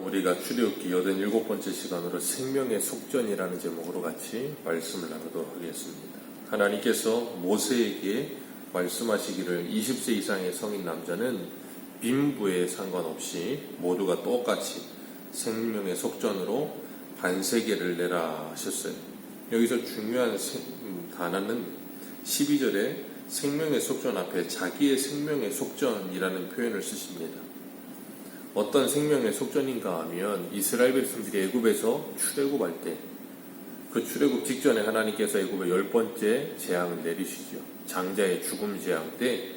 우리가 출애굽기 87번째 시간으로 생명의 속전이라는 제목으로 같이 말씀을 나누도록 하겠습니다. 하나님께서 모세에게 말씀하시기를 20세 이상의 성인 남자는 빈부에 상관없이 모두가 똑같이 생명의 속전으로 반세계를 내라 하셨어요. 여기서 중요한 단어는 12절에 생명의 속전 앞에 자기의 생명의 속전이라는 표현을 쓰십니다. 어떤 생명의 속전인가 하면 이스라엘 백성들이 애굽에서 출애굽할 때 그 출애굽 직전에 하나님께서 애굽에 10번째 재앙을 내리시죠. 장자의 죽음 재앙 때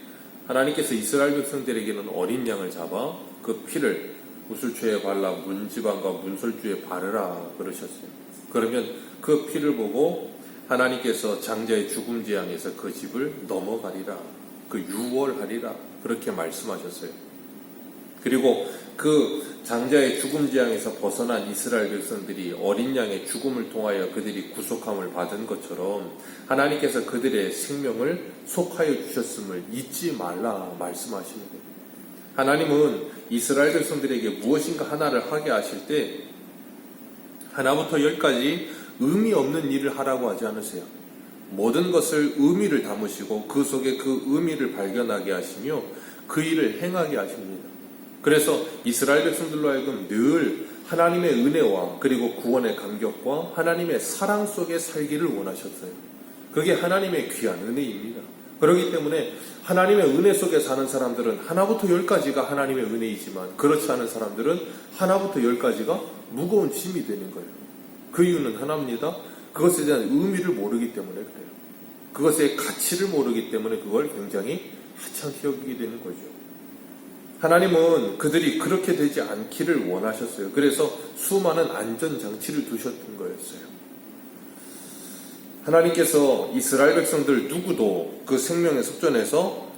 하나님께서 이스라엘 백성들에게는 어린 양을 잡아 그 피를 우슬초에 발라 문지방과 문설주에 바르라 그러셨어요. 그러면 그 피를 보고 하나님께서 장자의 죽음 재앙에서 그 집을 넘어가리라, 그 유월하리라 그렇게 말씀하셨어요. 그리고 그 장자의 죽음 재앙에서 벗어난 이스라엘 백성들이 어린 양의 죽음을 통하여 그들이 구속함을 받은 것처럼 하나님께서 그들의 생명을 속하여 주셨음을 잊지 말라 말씀하시는 거예요. 하나님은 이스라엘 백성들에게 무엇인가 하나를 하게 하실 때 하나부터 열까지 의미 없는 일을 하라고 하지 않으세요. 모든 것을 의미를 담으시고 그 속에 그 의미를 발견하게 하시며 그 일을 행하게 하십니다. 그래서 이스라엘 백성들로 하여금 늘 하나님의 은혜와 그리고 구원의 감격과 하나님의 사랑 속에 살기를 원하셨어요. 그게 하나님의 귀한 은혜입니다. 그렇기 때문에 하나님의 은혜 속에 사는 사람들은 하나부터 열까지가 하나님의 은혜이지만 그렇지 않은 사람들은 하나부터 열까지가 무거운 짐이 되는 거예요. 그 이유는 하나입니다. 그것에 대한 의미를 모르기 때문에 그래요. 그것의 가치를 모르기 때문에 그걸 굉장히 하찮게 여기게 되는 거죠. 하나님은 그들이 그렇게 되지 않기를 원하셨어요. 그래서 수많은 안전장치를 두셨던 거였어요. 하나님께서 이스라엘 백성들 누구도 그 생명의 속전에서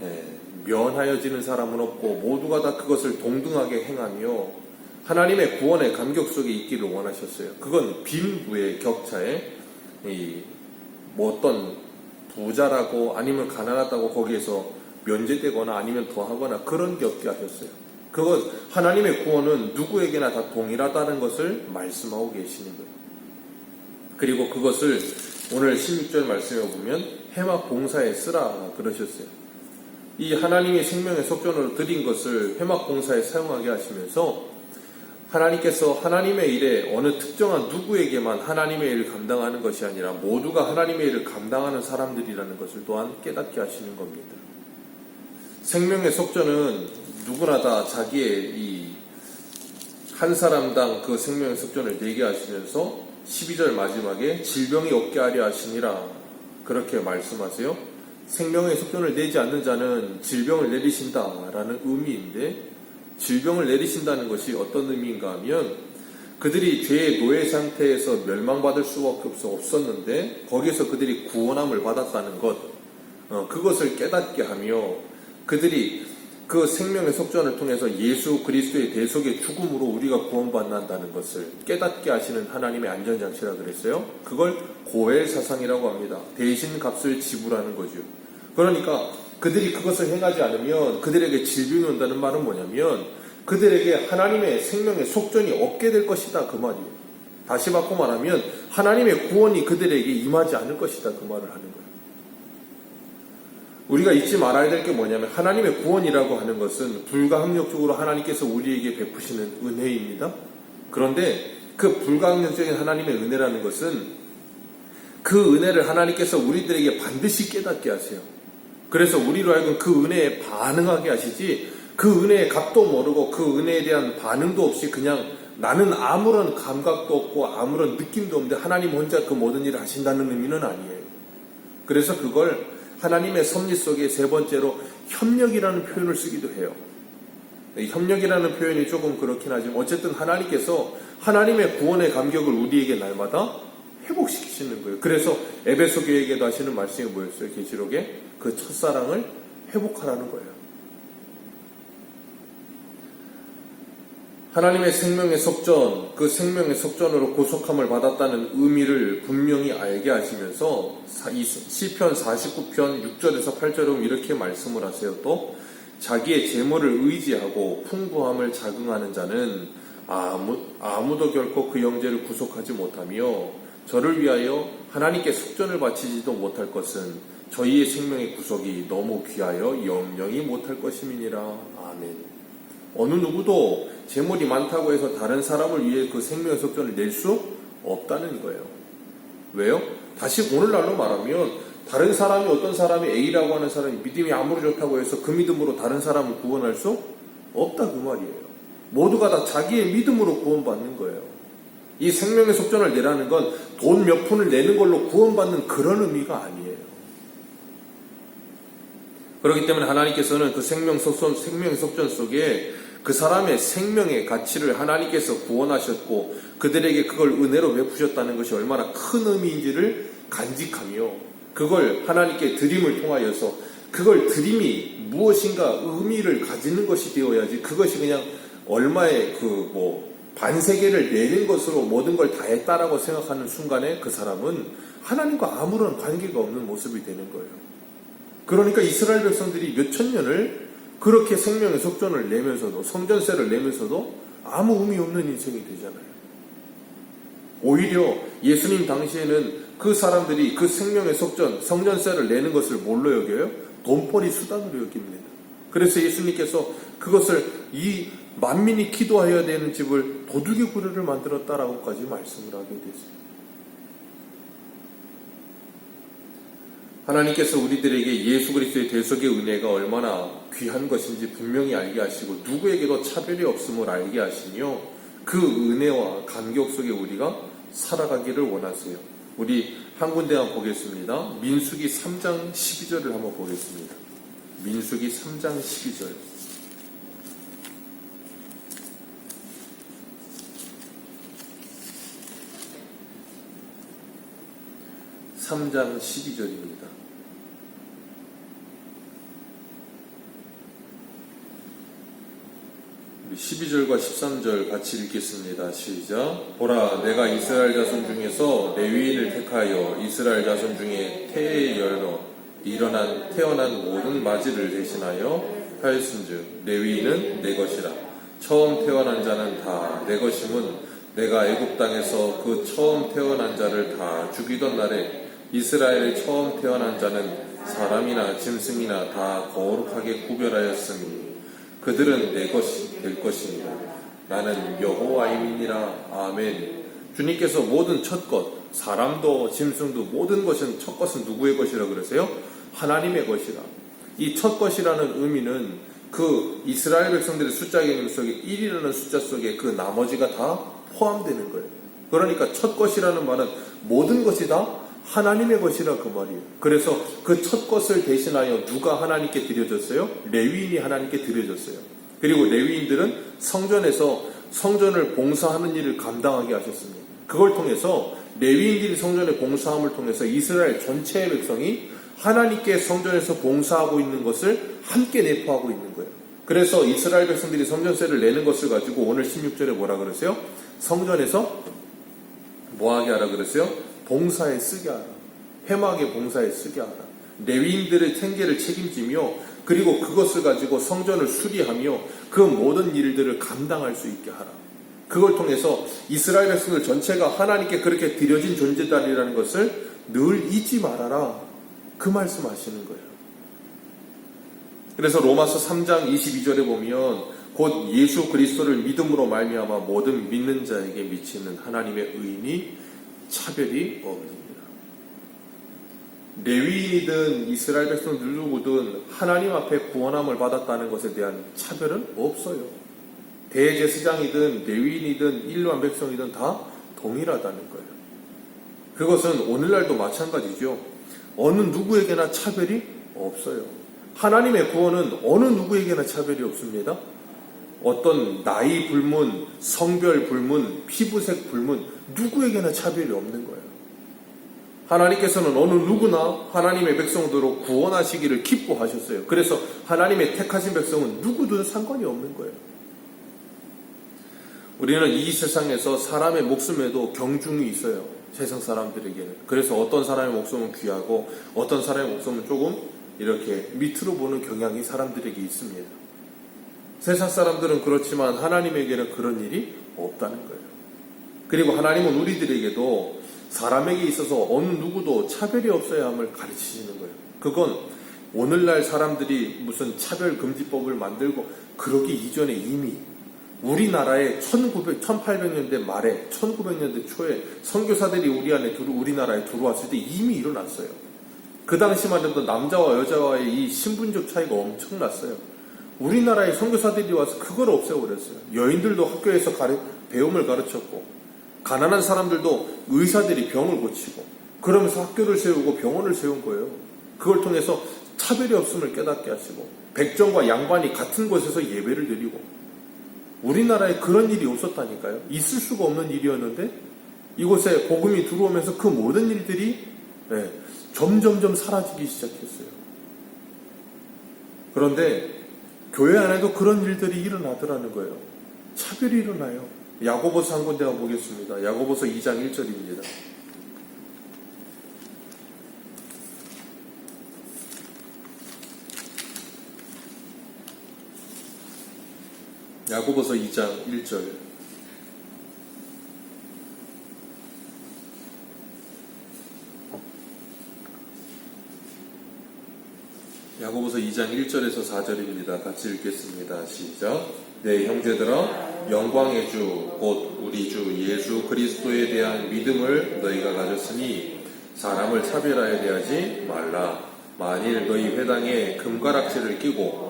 면하여지는 사람은 없고 모두가 다 그것을 동등하게 행하며 하나님의 구원의 감격 속에 있기를 원하셨어요. 그건 빈부의 격차에 어떤 부자라고 아니면 가난하다고 거기에서 면제되거나 아니면 더하거나 그런 게 없게 하셨어요. 그건 하나님의 구원은 누구에게나 다 동일하다는 것을 말씀하고 계시는 거예요. 그리고 그것을 오늘 16절 말씀에 보면 회막 봉사에 쓰라 그러셨어요. 이 하나님의 생명의 속전으로 드린 것을 회막 봉사에 사용하게 하시면서 하나님께서 하나님의 일에 어느 특정한 누구에게만 하나님의 일을 감당하는 것이 아니라 모두가 하나님의 일을 감당하는 사람들이라는 것을 또한 깨닫게 하시는 겁니다. 생명의 속전은 누구나 다 자기의 이 한 사람당 그 생명의 속전을 내게 하시면서 12절 마지막에 질병이 없게 하려 하시니라 그렇게 말씀하세요. 생명의 속전을 내지 않는 자는 질병을 내리신다라는 의미인데 질병을 내리신다는 것이 어떤 의미인가 하면 그들이 죄의 노예 상태에서 멸망받을 수밖에 없었는데 거기에서 그들이 구원함을 받았다는 것 그것을 깨닫게 하며 그들이 그 생명의 속전을 통해서 예수 그리스도의 대속의 죽음으로 우리가 구원받는다는 것을 깨닫게 하시는 하나님의 안전장치라 그랬어요. 그걸 고엘 사상이라고 합니다. 대신 값을 지불하는 거죠. 그러니까 그들이 그것을 행하지 않으면 그들에게 질병이 온다는 말은 뭐냐면 그들에게 하나님의 생명의 속전이 없게 될 것이다 그 말이에요. 다시 바꿔 말하면 하나님의 구원이 그들에게 임하지 않을 것이다 그 말을 하는 거예요. 우리가 잊지 말아야 될 게 뭐냐면 하나님의 구원이라고 하는 것은 불가항력적으로 하나님께서 우리에게 베푸시는 은혜입니다. 그런데 그 불가항력적인 하나님의 은혜라는 것은 그 은혜를 하나님께서 우리들에게 반드시 깨닫게 하세요. 그래서 우리로 하여금 그 은혜에 반응하게 하시지 그 은혜의 값도 모르고 그 은혜에 대한 반응도 없이 그냥 나는 아무런 감각도 없고 아무런 느낌도 없는데 하나님 혼자 그 모든 일을 하신다는 의미는 아니에요. 그래서 그걸 하나님의 섭리 속에 세 번째로 협력이라는 표현을 쓰기도 해요. 이 협력이라는 표현이 조금 그렇긴 하지만 어쨌든 하나님께서 하나님의 구원의 감격을 우리에게 날마다 회복시키시는 거예요. 그래서 에베소 교회에게도 하시는 말씀이 뭐였어요? 계시록에 그 첫사랑을 회복하라는 거예요. 하나님의 생명의 속전, 그 생명의 속전으로 구속함을 받았다는 의미를 분명히 알게 하시면서 시편 49편 6절에서 8절은 이렇게 말씀을 하세요. 또 자기의 재물을 의지하고 풍부함을 자긍하는 자는 아무도 결코 그 형제를 구속하지 못하며 저를 위하여 하나님께 속전을 바치지도 못할 것은 저희의 생명의 구속이 너무 귀하여 영영이 못할 것임이니라. 아멘. 어느 누구도 재물이 많다고 해서 다른 사람을 위해 그 생명의 속전을 낼 수 없다는 거예요. 왜요? 다시 오늘날로 말하면 다른 사람이, 어떤 사람이 A라고 하는 사람이 믿음이 아무리 좋다고 해서 그 믿음으로 다른 사람을 구원할 수 없다 그 말이에요. 모두가 다 자기의 믿음으로 구원받는 거예요. 이 생명의 속전을 내라는 건 돈 몇 푼을 내는 걸로 구원받는 그런 의미가 아니에요. 그렇기 때문에 하나님께서는 그 생명의 속전 속에 그 사람의 생명의 가치를 하나님께서 구원하셨고 그들에게 그걸 은혜로 베푸셨다는 것이 얼마나 큰 의미인지를 간직하며 그걸 하나님께 드림을 통하여서 그걸 드림이 무엇인가 의미를 가지는 것이 되어야지 그것이 그냥 얼마의 반세계를 내린 것으로 모든 걸 다 했다라고 생각하는 순간에 그 사람은 하나님과 아무런 관계가 없는 모습이 되는 거예요. 그러니까 이스라엘 백성들이 몇천 년을 그렇게 생명의 속전을 내면서도 성전세를 내면서도 아무 의미 없는 인생이 되잖아요. 오히려 예수님 당시에는 그 사람들이 그 생명의 속전, 성전세를 내는 것을 뭘로 여겨요? 돈벌이 수단으로 여깁니다. 그래서 예수님께서 그것을 이 만민이 기도하여야 되는 집을 도둑의 구려를 만들었다라고까지 말씀을 하게 됐어요. 하나님께서 우리들에게 예수 그리스도의 대속의 은혜가 얼마나 귀한 것인지 분명히 알게 하시고 누구에게도 차별이 없음을 알게 하시며 그 은혜와 감격 속에 우리가 살아가기를 원하세요. 우리 한 군데만 보겠습니다. 민수기 3장 12절을 한번 보겠습니다. 민수기 3장 12절. 3장 12절입니다. 우리 12절과 13절 같이 읽겠습니다. 시작. 보라, 내가 이스라엘 자손 중에서 레위인을 택하여 이스라엘 자손 중에 태에 태어난 모든 맞이를 대신하여 하였은즉 레위인은 내 것이라. 처음 태어난 자는 다 내 것임은 내가 애굽 땅에서 그 처음 태어난 자를 다 죽이던 날에 이스라엘의 처음 태어난 자는 사람이나 짐승이나 다 거룩하게 구별하였으니 그들은 내 것이 될 것입니다. 나는 여호와임이니라. 아멘. 주님께서 모든 첫 것, 사람도 짐승도 모든 것은 첫 것은 누구의 것이라 그러세요? 하나님의 것이라. 이 첫 것이라는 의미는 그 이스라엘 백성들의 숫자 개념 속에 1이라는 숫자 속에 그 나머지가 다 포함되는 거예요. 그러니까 첫 것이라는 말은 모든 것이 다 하나님의 것이라 그 말이에요. 그래서 그 첫 것을 대신하여 누가 하나님께 드려졌어요? 레위인이 하나님께 드려졌어요. 그리고 레위인들은 성전에서 성전을 봉사하는 일을 감당하게 하셨습니다. 그걸 통해서 레위인들이 성전의 봉사함을 통해서 이스라엘 전체의 백성이 하나님께 성전에서 봉사하고 있는 것을 함께 내포하고 있는 거예요. 그래서 이스라엘 백성들이 성전세를 내는 것을 가지고 오늘 16절에 뭐라 그러세요? 성전에서 뭐하게 하라 그러세요? 봉사에 쓰게 하라. 회막의 봉사에 쓰게 하라. 레위인들의 생계를 책임지며 그리고 그것을 가지고 성전을 수리하며 그 모든 일들을 감당할 수 있게 하라. 그걸 통해서 이스라엘 백성들 전체가 하나님께 그렇게 드려진 존재다라는 것을 늘 잊지 말아라. 그 말씀 하시는 거예요. 그래서 로마서 3장 22절에 보면 곧 예수 그리스도를 믿음으로 말미암아 모든 믿는 자에게 미치는 하나님의 의인이 차별이 없느니라. 레위인이든 이스라엘 백성들 누구든 하나님 앞에 구원함을 받았다는 것에 대한 차별은 없어요. 대제사장이든 레위인이든 일반 백성이든 다 동일하다는 거예요. 그것은 오늘날도 마찬가지죠. 어느 누구에게나 차별이 없어요. 하나님의 구원은 어느 누구에게나 차별이 없습니다. 어떤 나이 불문, 성별 불문, 피부색 불문 누구에게나 차별이 없는 거예요. 하나님께서는 어느 누구나 하나님의 백성들로 구원하시기를 기뻐하셨어요. 그래서 하나님의 택하신 백성은 누구든 상관이 없는 거예요. 우리는 이 세상에서 사람의 목숨에도 경중이 있어요. 세상 사람들에게는. 그래서 어떤 사람의 목숨은 귀하고 어떤 사람의 목숨은 조금 이렇게 밑으로 보는 경향이 사람들에게 있습니다. 세상 사람들은 그렇지만 하나님에게는 그런 일이 없다는 거예요. 그리고 하나님은 우리들에게도 사람에게 있어서 어느 누구도 차별이 없어야 함을 가르치시는 거예요. 그건 오늘날 사람들이 무슨 차별금지법을 만들고 그러기 이전에 이미 우리나라에 1800년대 말에 1900년대 초에 선교사들이 우리나라에 들어왔을 때 이미 일어났어요. 그 당시만 해도 남자와 여자와의 이 신분적 차이가 엄청났어요. 우리나라에 선교사들이 와서 그걸 없애버렸어요. 여인들도 학교에서 배움을 가르쳤고, 가난한 사람들도 의사들이 병을 고치고, 그러면서 학교를 세우고 병원을 세운 거예요. 그걸 통해서 차별이 없음을 깨닫게 하시고, 백정과 양반이 같은 곳에서 예배를 드리고, 우리나라에 그런 일이 없었다니까요. 있을 수가 없는 일이었는데 이곳에 복음이 들어오면서 그 모든 일들이 점점점 사라지기 시작했어요. 그런데 교회 안에도 그런 일들이 일어나더라는 거예요. 차별이 일어나요. 야고보서 한 군데 보겠습니다. 야고보서 2장 1절입니다. 야고보서 2장 1절. 야고보서 2장 1절에서 4절입니다. 같이 읽겠습니다. 시작. 네, 형제들아, 영광의 주 곧 우리 주 예수 그리스도에 대한 믿음을 너희가 가졌으니 사람을 차별하여 대하지 말라. 만일 너희 회당에 금가락지를 끼고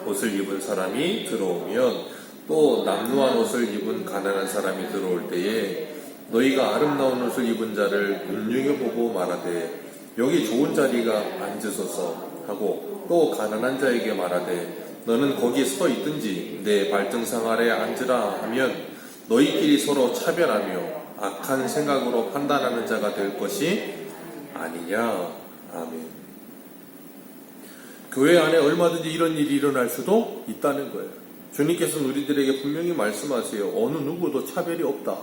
옷을 입은 사람이 들어오면 또 남루한 옷을 입은 가난한 사람이 들어올 때에 너희가 아름다운 옷을 입은 자를 눈여겨보고 말하되 여기 좋은 자리가 앉으소서 하고 또 가난한 자에게 말하되 너는 거기 서 있든지 내 발등상 아래 앉으라 하면 너희끼리 서로 차별하며 악한 생각으로 판단하는 자가 될 것이 아니냐. 아멘. 교회 안에 얼마든지 이런 일이 일어날 수도 있다는 거예요. 주님께서는 우리들에게 분명히 말씀하세요. 어느 누구도 차별이 없다.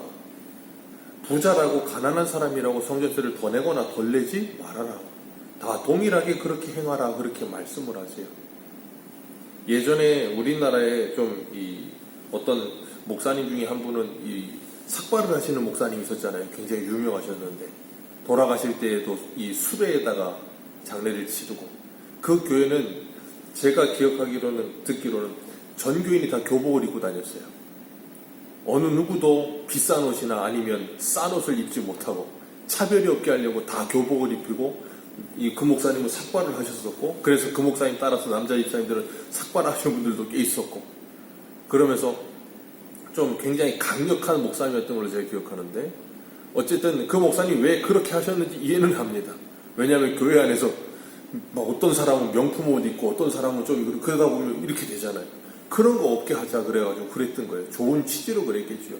부자라고 가난한 사람이라고 성전세를 더 내거나 덜 내지 말아라. 다 동일하게 그렇게 행하라. 그렇게 말씀을 하세요. 예전에 우리나라에 어떤 목사님 중에 한 분은 삭발을 하시는 목사님이 있었잖아요. 굉장히 유명하셨는데 돌아가실 때에도 이 수레에다가 장례를 치르고, 그 교회는 제가 듣기로는 전 교인이 다 교복을 입고 다녔어요. 어느 누구도 비싼 옷이나 아니면 싼 옷을 입지 못하고 차별이 없게 하려고 다 교복을 입히고, 그 목사님은 삭발을 하셨었고, 그래서 그 목사님 따라서 남자 집사님들은 삭발하시는 분들도 꽤 있었고, 그러면서 좀 굉장히 강력한 목사님이었던 걸로 제가 기억하는데, 어쨌든 그 목사님이 왜 그렇게 하셨는지 이해는 합니다. 왜냐하면 교회 안에서 어떤 사람은 명품 옷 입고 어떤 사람은 좀 그러다 보면 이렇게 되잖아요. 그런 거 없게 하자 그래가지고 그랬던 거예요. 좋은 취지로 그랬겠죠.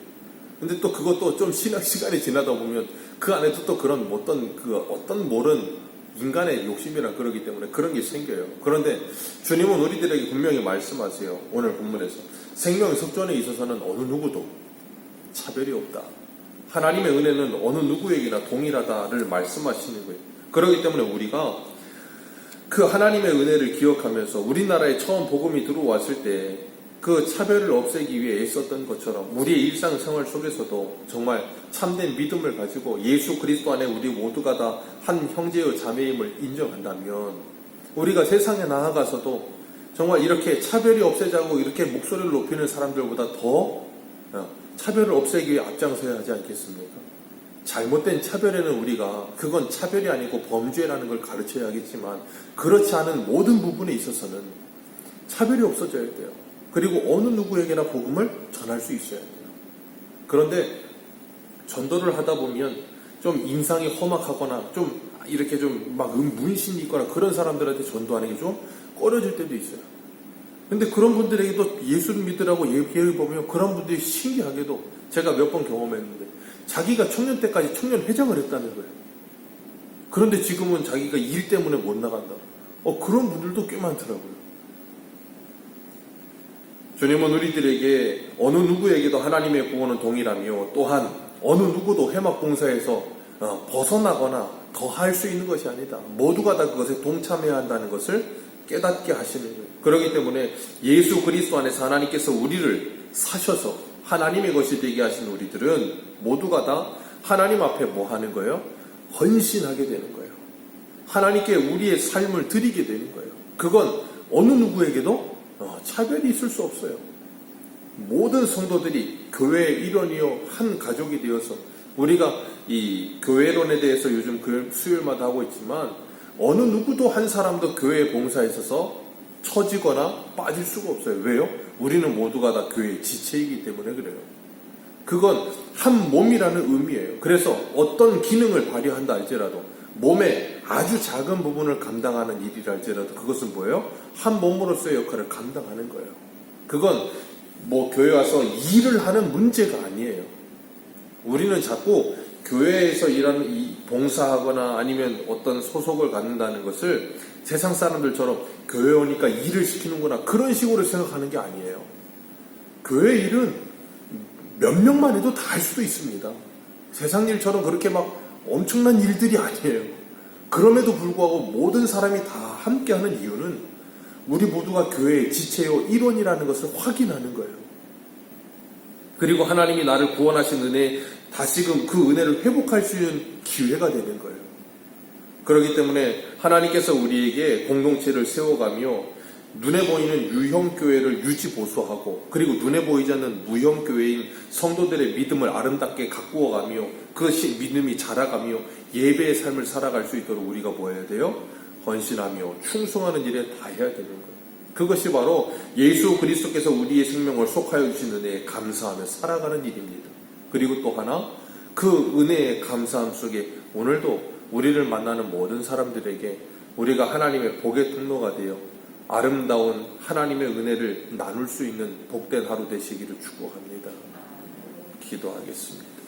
근데 또 그것도 좀 시간이 지나다 보면 그 안에도 또 그런 어떤 모른 인간의 욕심이랑 그러기 때문에 그런 게 생겨요. 그런데 주님은 우리들에게 분명히 말씀하세요. 오늘 본문에서 생명의 속전에 있어서는 어느 누구도 차별이 없다. 하나님의 은혜는 어느 누구에게나 동일하다를 말씀하시는 거예요. 그렇기 때문에 우리가 그 하나님의 은혜를 기억하면서 우리나라에 처음 복음이 들어왔을 때 그 차별을 없애기 위해 애썼던 것처럼 우리의 일상생활 속에서도 정말 참된 믿음을 가지고 예수 그리스도 안에 우리 모두가 다 한 형제의 자매임을 인정한다면 우리가 세상에 나아가서도 정말 이렇게 차별이 없애자고 이렇게 목소리를 높이는 사람들보다 더 차별을 없애기 위해 앞장서야 하지 않겠습니까? 잘못된 차별에는 그건 차별이 아니고 범죄라는 걸 가르쳐야겠지만 그렇지 않은 모든 부분에 있어서는 차별이 없어져야 돼요. 그리고 어느 누구에게나 복음을 전할 수 있어야 돼요. 그런데 전도를 하다 보면 좀 인상이 험악하거나 좀 이렇게 문신이 있거나 그런 사람들한테 전도하는 게 좀 꺼려질 때도 있어요. 근데 그런 분들에게도 예수를 믿으라고 얘기해 보면 그런 분들이 신기하게도 제가 몇 번 경험했는데 자기가 청년 때까지 청년 회장을 했다는 거예요. 그런데 지금은 자기가 일 때문에 못 나간다. 그런 분들도 꽤 많더라고요. 주님은 우리들에게 어느 누구에게도 하나님의 구원은 동일하며 또한 어느 누구도 회막 봉사에서 벗어나거나 더 할 수 있는 것이 아니다. 모두가 다 그것에 동참해야 한다는 것을 깨닫게 하시는 거예요. 그렇기 때문에 예수 그리스도 안에서 하나님께서 우리를 사셔서 하나님의 것이 되게 하신 우리들은 모두가 다 하나님 앞에 뭐 하는 거예요? 헌신하게 되는 거예요. 하나님께 우리의 삶을 드리게 되는 거예요. 그건 어느 누구에게도 차별이 있을 수 없어요. 모든 성도들이 교회의 일원이요 한 가족이 되어서 우리가 이 교회론에 대해서 요즘 수요일마다 하고 있지만 어느 누구도 한 사람도 교회 봉사에 있어서 처지거나 빠질 수가 없어요. 왜요? 우리는 모두가 다 교회의 지체이기 때문에 그래요. 그건 한 몸이라는 의미예요. 그래서 어떤 기능을 발휘한다 할지라도 몸의 아주 작은 부분을 감당하는 일이라 할지라도 그것은 뭐예요? 한 몸으로서의 역할을 감당하는 거예요. 그건 뭐 교회 와서 일을 하는 문제가 아니에요. 우리는 자꾸 교회에서 일하는 봉사하거나 아니면 어떤 소속을 갖는다는 것을 세상 사람들처럼 교회 오니까 일을 시키는구나 그런 식으로 생각하는 게 아니에요. 교회 일은 몇 명만 해도 다 할 수도 있습니다. 세상 일처럼 그렇게 막 엄청난 일들이 아니에요. 그럼에도 불구하고 모든 사람이 다 함께하는 이유는 우리 모두가 교회의 지체요 일원이라는 것을 확인하는 거예요. 그리고 하나님이 나를 구원하신 은혜에 다시금 그 은혜를 회복할 수 있는 기회가 되는 거예요. 그렇기 때문에 하나님께서 우리에게 공동체를 세워가며 눈에 보이는 유형교회를 유지보수하고 그리고 눈에 보이지 않는 무형교회인 성도들의 믿음을 아름답게 가꾸어가며 그것이 믿음이 자라가며 예배의 삶을 살아갈 수 있도록 우리가 뭐 해야 돼요? 헌신하며 충성하는 일에 다 해야 되는 거예요. 그것이 바로 예수 그리스도께서 우리의 생명을 속하여 주신 은혜에 감사하며 살아가는 일입니다. 그리고 또 하나 그 은혜의 감사함 속에 오늘도 우리를 만나는 모든 사람들에게 우리가 하나님의 복의 통로가 되어 아름다운 하나님의 은혜를 나눌 수 있는 복된 하루 되시기를 축복합니다. 기도하겠습니다.